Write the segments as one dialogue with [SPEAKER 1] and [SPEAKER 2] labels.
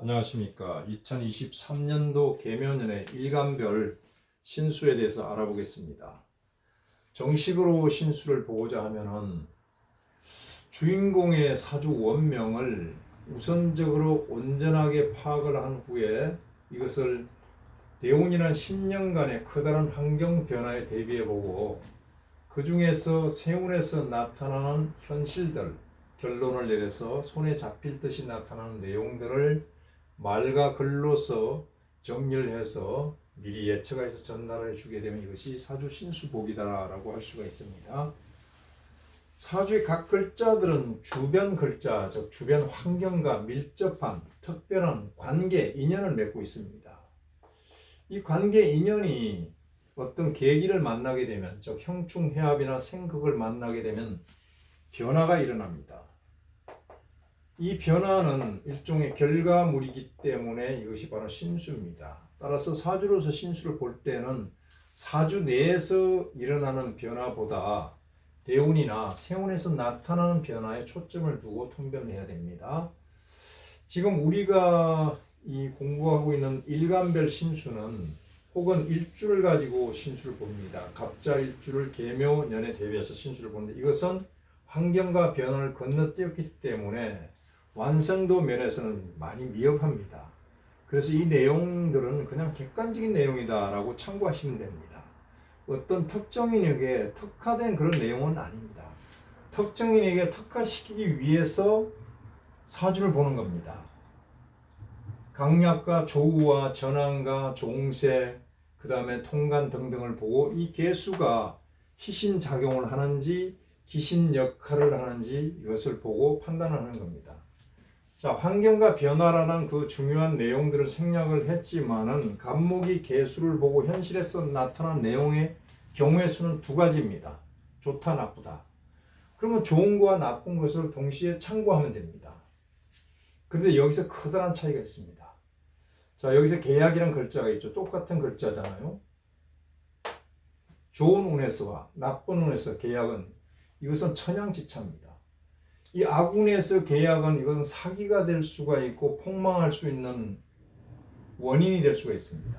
[SPEAKER 1] 안녕하십니까. 2023년도 계묘년의 일간별 신수에 대해서 알아보겠습니다. 정식으로 신수를 보고자 하면은 주인공의 사주 원명을 우선적으로 온전하게 파악을 한 후에 이것을 대운이란 10년간의 커다란 환경 변화에 대비해 보고 그 중에서 세운에서 나타나는 현실들, 결론을 내려서 손에 잡힐 듯이 나타나는 내용들을 말과 글로서 정리를 해서 미리 예측해서 전달해 주게 되면 이것이 사주 신수복이다라고 할 수가 있습니다. 사주의 각 글자들은 주변 글자, 즉 주변 환경과 밀접한 특별한 관계, 인연을 맺고 있습니다. 이 관계, 인연이 어떤 계기를 만나게 되면, 즉 형충해합이나 생극을 만나게 되면 변화가 일어납니다. 이 변화는 일종의 결과물이기 때문에 이것이 바로 신수입니다. 따라서 사주로서 신수를 볼 때는 사주 내에서 일어나는 변화보다 대운이나 세운에서 나타나는 변화에 초점을 두고 통변을 해야 됩니다. 지금 우리가 이 공부하고 있는 일간별 신수는 혹은 일주를 가지고 신수를 봅니다. 갑자 일주를 계묘년에 대비해서 신수를 보는데 이것은 환경과 변화를 건너뛰었기 때문에 완성도 면에서는 많이 미흡합니다. 그래서 이 내용들은 그냥 객관적인 내용이다라고 참고하시면 됩니다. 어떤 특정인에게 특화된 그런 내용은 아닙니다. 특정인에게 특화시키기 위해서 사주를 보는 겁니다. 강약과 조우와 전환과 종세, 그 다음에 통간 등등을 보고 이 개수가 희신작용을 하는지 기신 역할을 하는지 이것을 보고 판단을 하는 겁니다. 자, 환경과 변화라는 그 중요한 내용들을 생략을 했지만은 간목이 개수를 보고 현실에서 나타난 내용의 경우의 수는 두 가지입니다. 좋다, 나쁘다. 그러면 좋은 거와 나쁜 것을 동시에 참고하면 됩니다. 그런데 여기서 커다란 차이가 있습니다. 자, 여기서 계약이라는 글자가 있죠. 똑같은 글자잖아요. 좋은 운에서와 나쁜 운에서 계약은 이것은 천양지차입니다. 이 악운에서 계약은 이것은 사기가 될 수가 있고 폭망할 수 있는 원인이 될 수가 있습니다.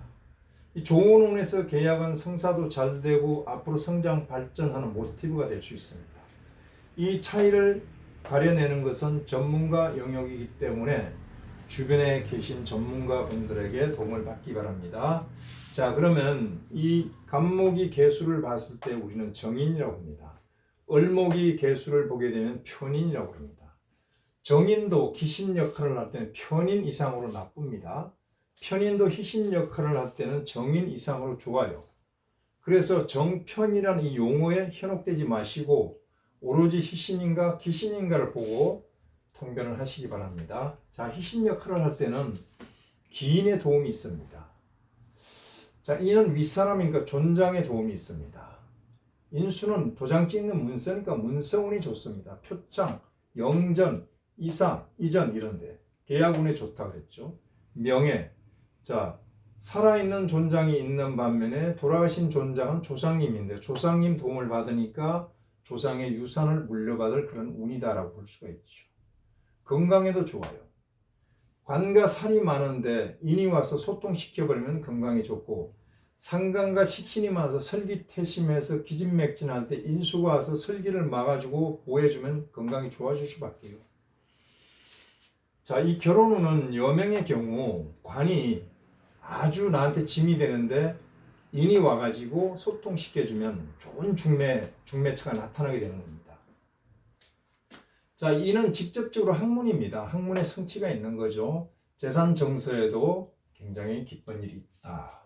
[SPEAKER 1] 이 좋은 운에서 계약은 성사도 잘 되고 앞으로 성장 발전하는 모티브가 될 수 있습니다. 이 차이를 가려내는 것은 전문가 영역이기 때문에 주변에 계신 전문가 분들에게 도움을 받기 바랍니다. 자, 그러면 이 간목이 개수를 봤을 때 우리는 정인이라고 합니다. 을목이 개수를 보게 되면 편인이라고 합니다. 정인도 기신 역할을 할 때는 편인 이상으로 나쁩니다. 편인도 희신 역할을 할 때는 정인 이상으로 좋아요. 그래서 정편이라는 이 용어에 현혹되지 마시고 오로지 희신인가 기신인가를 보고 통변을 하시기 바랍니다. 자, 희신 역할을 할 때는 기인의 도움이 있습니다. 자, 이는 윗사람이니까 존장의 도움이 있습니다. 인수는 도장 찍는 문서니까 문서운이 좋습니다. 표창, 영전, 이상, 이전 이런데 계약운에 좋다 그랬죠. 명예, 자, 살아있는 존장이 있는 반면에 돌아가신 존장은 조상님인데 조상님 도움을 받으니까 조상의 유산을 물려받을 그런 운이다라고 볼 수가 있죠. 건강에도 좋아요. 관과 살이 많은데 인이 와서 소통시켜버리면 건강에 좋고 상관과 식신이 많아서 설기태심해서 기진맥진할 때 인수가 와서 설기를 막아주고 보호해주면 건강이 좋아질 수밖에요. 자, 이 결혼운은 여명의 경우 관이 아주 나한테 짐이 되는데 인이 와가지고 소통시켜주면 좋은 중매처가 나타나게 되는 겁니다. 자, 이는 직접적으로 학문입니다. 학문에 성취가 있는 거죠. 재산 정서에도 굉장히 기쁜 일이 있다.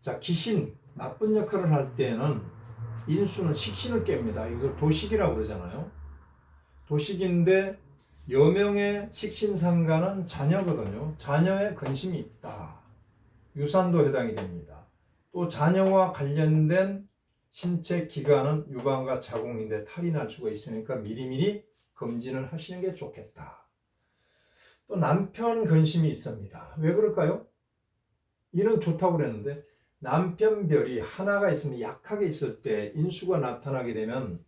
[SPEAKER 1] 자, 기신, 나쁜 역할을 할 때는 인수는 식신을 깹니다. 이것을 도식이라고 그러잖아요. 도식인데 여명의 식신상관은 자녀거든요. 자녀에 근심이 있다. 유산도 해당이 됩니다. 또 자녀와 관련된 신체 기관은 유방과 자궁인데 탈이 날 수가 있으니까 미리미리 검진을 하시는 게 좋겠다. 또 남편 근심이 있습니다. 왜 그럴까요? 이는 좋다고 그랬는데 남편별이 하나가 있으면 약하게 있을 때 인수가 나타나게 되면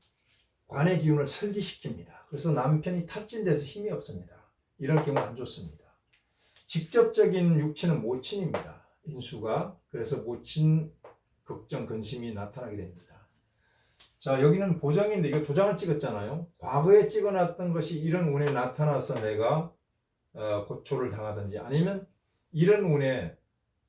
[SPEAKER 1] 관의 기운을 설기시킵니다. 그래서 남편이 탈진돼서 힘이 없습니다. 이럴 경우 안 좋습니다. 직접적인 육친은 모친입니다. 인수가. 그래서 모친 걱정, 근심이 나타나게 됩니다. 자, 여기는 보정인데 이거 도장을 찍었잖아요. 과거에 찍어놨던 것이 이런 운에 나타나서 내가 고초를 당하든지 아니면 이런 운에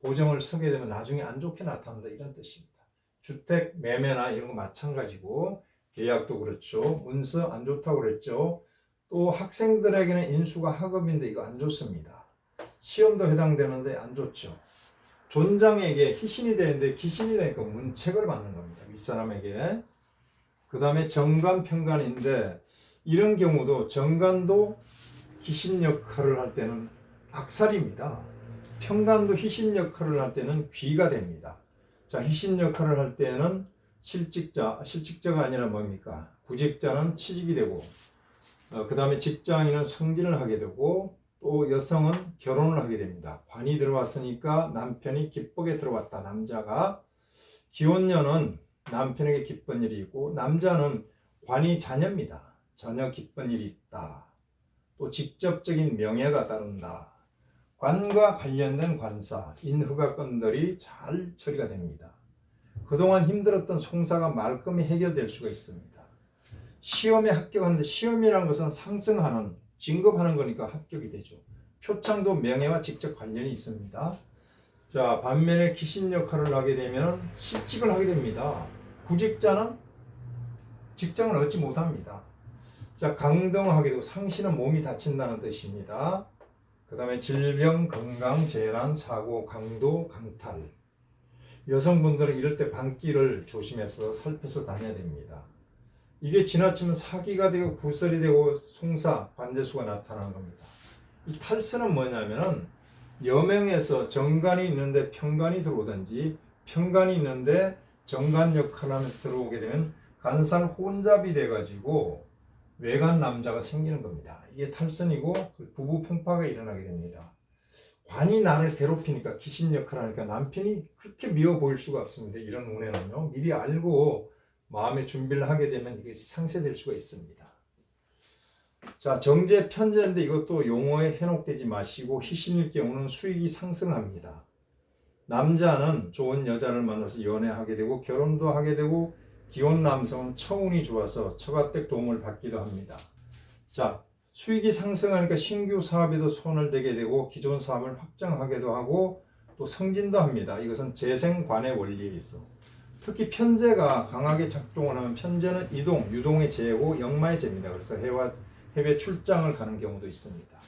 [SPEAKER 1] 보정을 서게 되면 나중에 안 좋게 나타난다 이런 뜻입니다. 주택 매매나 이런 거 마찬가지고 계약도 그렇죠. 문서 안 좋다고 그랬죠. 또 학생들에게는 인수가 학업인데 이거 안 좋습니다. 시험도 해당되는데 안 좋죠. 존장에게 희신이 되는데 기신이 되니까 문책을 받는 겁니다. 윗사람에게. 그 다음에 정관 편관인데 이런 경우도 정관도 희신 역할을 할 때는 악살입니다. 편관도 희신 역할을 할 때는 귀가 됩니다. 자, 희신 역할을 할 때는 실직자가 아니라 뭡니까? 구직자는 취직이 되고, 그 다음에 직장인은 승진을 하게 되고, 또 여성은 결혼을 하게 됩니다. 관이 들어왔으니까 남편이 기쁘게 들어왔다. 남자가. 기혼녀는 남편에게 기쁜 일이 있고, 남자는 관이 자녀입니다. 자녀 기쁜 일이 있다. 또 직접적인 명예가 따른다. 관과 관련된 관사, 인후가 건들이 잘 처리가 됩니다. 그동안 힘들었던 송사가 말끔히 해결될 수가 있습니다. 시험에 합격하는데 시험이라는 것은 상승하는, 진급하는 거니까 합격이 되죠. 표창도 명예와 직접 관련이 있습니다. 자, 반면에 기신 역할을 하게 되면 실직을 하게 됩니다. 구직자는 직장을 얻지 못합니다. 자, 강등하게 되고 상신은 몸이 다친다는 뜻입니다. 그 다음에 질병, 건강, 재난, 사고, 강도, 강탈. 여성분들은 이럴 때 방귀를 조심해서 살펴서 다녀야 됩니다. 이게 지나치면 사기가 되고 구설이 되고 송사, 관재수가 나타나는 겁니다. 이 탈세는 뭐냐면은 여명에서 정관이 있는데 편관이 들어오든지 편관이 있는데 정관 역할을 하면서 들어오게 되면 간살 혼잡이 돼가지고 외간 남자가 생기는 겁니다. 이게 탈선이고 부부 풍파가 일어나게 됩니다. 관이 나를 괴롭히니까 귀신 역할을 하니까 남편이 그렇게 미워 보일 수가 없습니다. 이런 운에는요. 미리 알고 마음의 준비를 하게 되면 이것이 상쇄될 수가 있습니다. 자, 정제 편제인데 이것도 용어에 현혹되지 마시고 희신일 경우는 수익이 상승합니다. 남자는 좋은 여자를 만나서 연애하게 되고 결혼도 하게 되고 기혼 남성은 처운이 좋아서 처가댁 도움을 받기도 합니다. 자, 수익이 상승하니까 신규 사업에도 손을 대게 되고 기존 사업을 확장하기도 하고 또 승진도 합니다. 이것은 재생관의 원리에 있어. 특히 편제가 강하게 작동을 하면 편제는 이동, 유동의 재고 역마의 재입니다. 그래서 해외 출장을 가는 경우도 있습니다.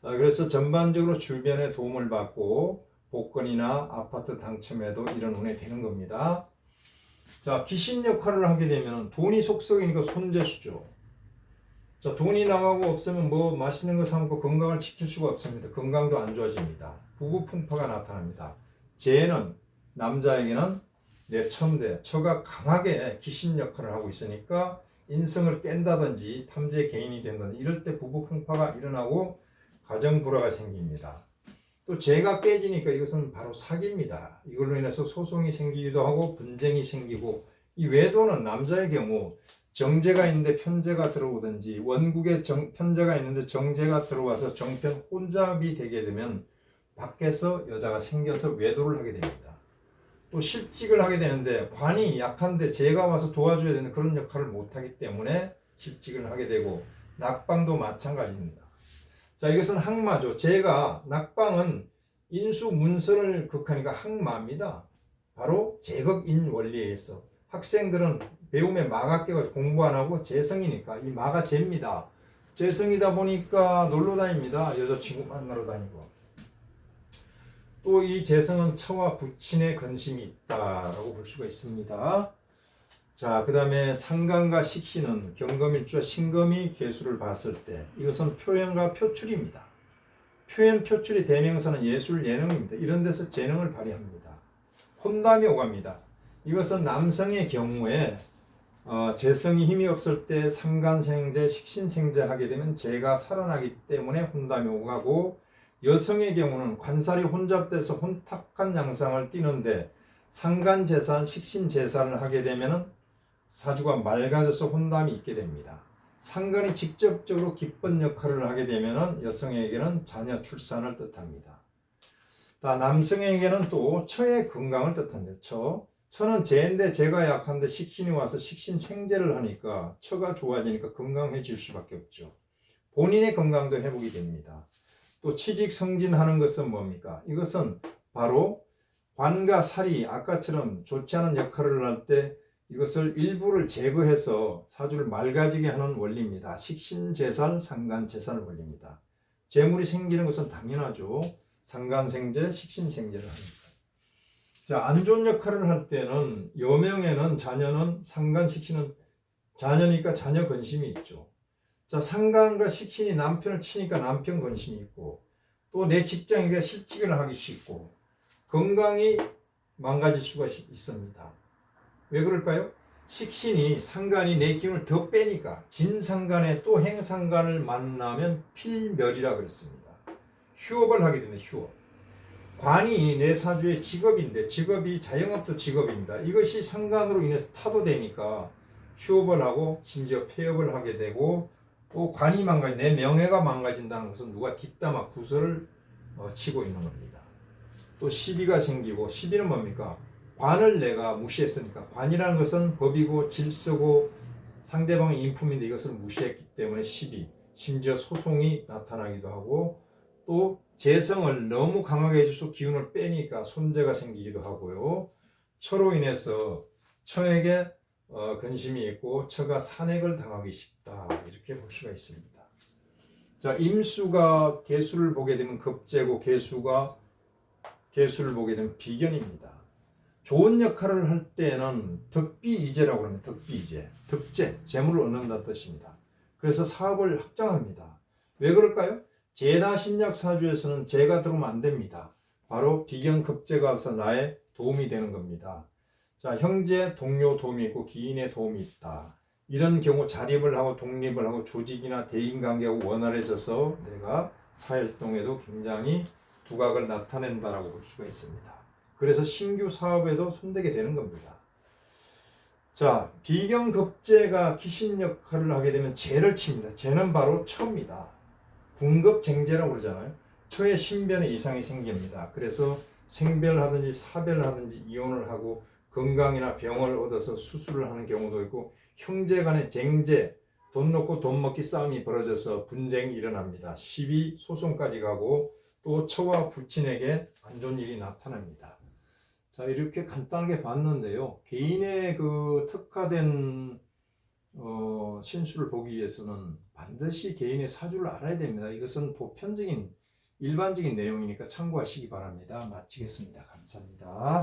[SPEAKER 1] 그래서 전반적으로 주변의 도움을 받고 복권이나 아파트 당첨에도 이런 운에 되는 겁니다. 자, 귀신 역할을 하게 되면 돈이 속썩이니까 손재수죠. 자, 돈이 나가고 없으면 뭐 맛있는 거 사 먹고 건강을 지킬 수가 없습니다. 건강도 안 좋아집니다. 부부 풍파가 나타납니다. 재는 남자에게는 내천대, 처가 강하게 귀신 역할을 하고 있으니까 인성을 깬다든지 탐재 개인이 된다든지 이럴 때 부부 풍파가 일어나고 가정 불화가 생깁니다. 또 재가 깨지니까 이것은 바로 사기입니다. 이걸로 인해서 소송이 생기기도 하고 분쟁이 생기고 이 외도는 남자의 경우 정제가 있는데 편제가 들어오든지 원국에 편제가 있는데 정제가 들어와서 정편 혼잡이 되게 되면 밖에서 여자가 생겨서 외도를 하게 됩니다. 또 실직을 하게 되는데 관이 약한데 재가 와서 도와줘야 되는 그런 역할을 못하기 때문에 실직을 하게 되고 낙방도 마찬가지입니다. 자, 이것은 항마죠. 재가 낙방은 인수 문서를 극하니까 항마입니다. 바로 제극인 원리에 의해서 학생들은 배움에 마가 껴가지고 공부 안 하고 재성이니까 이 마가 재입니다. 재성이다 보니까 놀러 다닙니다. 여자친구 만나러 다니고. 또 이 재성은 처와 부친의 근심이 있다라고 볼 수가 있습니다. 자, 그 다음에 상간과 식신은 경금일주와 신금이 개수를 봤을 때 이것은 표현과 표출입니다. 표현 표출이 대명사는 예술 예능입니다. 이런 데서 재능을 발휘합니다. 혼담이 오갑니다. 이것은 남성의 경우에 재성이 힘이 없을 때 상간생재, 식신생재 하게 되면 재가 살아나기 때문에 혼담이 오가고 여성의 경우는 관살이 혼잡돼서 혼탁한 양상을 띠는데 상간재산, 식신재산을 하게 되면 사주가 맑아져서 혼담이 있게 됩니다. 상간이 직접적으로 기쁜 역할을 하게 되면 여성에게는 자녀 출산을 뜻합니다. 남성에게는 또 처의 건강을 뜻합니다. 처는 재인데 재가 약한데 식신이 와서 식신 생재를 하니까 처가 좋아지니까 건강해질 수밖에 없죠. 본인의 건강도 회복이 됩니다. 또 취직 승진하는 것은 뭡니까? 이것은 바로 관과 살이 아까처럼 좋지 않은 역할을 할 때 이것을 일부를 제거해서 사주를 맑아지게 하는 원리입니다. 식신재살, 상간재살 원리입니다. 재물이 생기는 것은 당연하죠. 상간생재, 식신생재를 합니다. 자, 안 좋은 역할을 할 때는 여명에는 자녀는 상간, 식신은 자녀니까 자녀 근심이 있죠. 자, 상간과 식신이 남편을 치니까 남편 근심이 있고 또 내 직장이가 실직을 하기 쉽고 건강이 망가질 수가 있습니다. 왜 그럴까요? 식신이 상간이 내 기운을 더 빼니까 진상간에 또 행상간을 만나면 필멸이라 그랬습니다. 휴업을 하게 됩니다. 휴업. 관이 내 사주의 직업인데 직업이 자영업도 직업입니다. 이것이 상간으로 인해서 타도되니까 휴업을 하고 심지어 폐업을 하게 되고 또 관이 내 명예가 망가진다는 것은 누가 뒷담화 구설을 치고 있는 겁니다. 또 시비가 생기고 시비는 뭡니까? 관을 내가 무시했으니까 관이라는 것은 법이고 질서고 상대방의 인품인데 이것을 무시했기 때문에 시비, 심지어 소송이 나타나기도 하고 또 재성을 너무 강하게 해줘서 기운을 빼니까 손재가 생기기도 하고요. 처로 인해서 처에게 근심이 있고 처가 산액을 당하기 쉽다 이렇게 볼 수가 있습니다. 자, 임수가 개수를 보게 되면 급제고 개수를 보게 되면 비견입니다. 좋은 역할을 할 때는 덕비이재라고 합니다. 덕비이재, 덕재, 재물을 얻는다는 뜻입니다. 그래서 사업을 확장합니다. 왜 그럴까요? 재나 신약 사주에서는 재가 들어오면 안 됩니다. 바로 비견급재가 와서 나의 도움이 되는 겁니다. 자, 형제, 동료 도움이 있고 기인의 도움이 있다. 이런 경우 자립을 하고 독립을 하고 조직이나 대인관계가 원활해져서 내가 사활동에도 굉장히 두각을 나타낸다라고 볼 수가 있습니다. 그래서 신규 사업에도 손대게 되는 겁니다. 자, 비견급재가 기신 역할을 하게 되면 재를 칩니다. 재는 바로 처입니다. 궁급쟁재라고 그러잖아요. 처에 신변에 이상이 생깁니다. 그래서 생별하든지 사별하든지 이혼을 하고 건강이나 병을 얻어서 수술을 하는 경우도 있고 형제 간의 쟁제, 돈 놓고 돈 먹기 싸움이 벌어져서 분쟁이 일어납니다. 시비, 소송까지 가고 또 처와 부친에게 안 좋은 일이 나타납니다. 자, 이렇게 간단하게 봤는데요. 개인의 그 특화된 신수를 보기 위해서는 반드시 개인의 사주를 알아야 됩니다. 이것은 보편적인 일반적인 내용이니까 참고하시기 바랍니다. 마치겠습니다. 감사합니다.